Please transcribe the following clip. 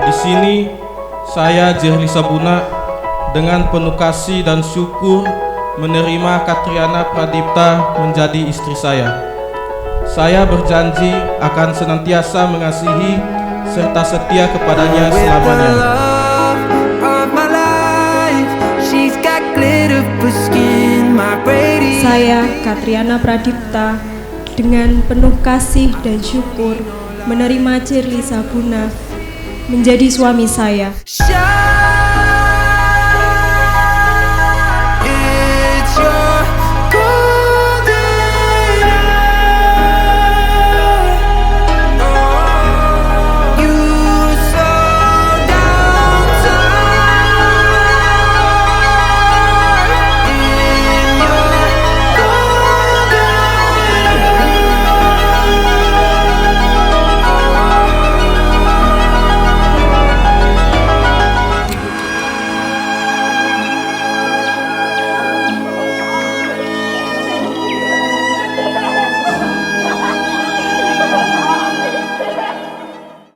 Di sini saya Jerly Sabuna dengan penuh kasih dan syukur menerima Katriana Pradipta menjadi istri saya. Saya berjanji akan senantiasa mengasihi serta setia kepadanya selamanya. Saya, Katriana Pradipta, dengan penuh kasih dan syukur menerima Jerly Sabuna menjadi suami saya.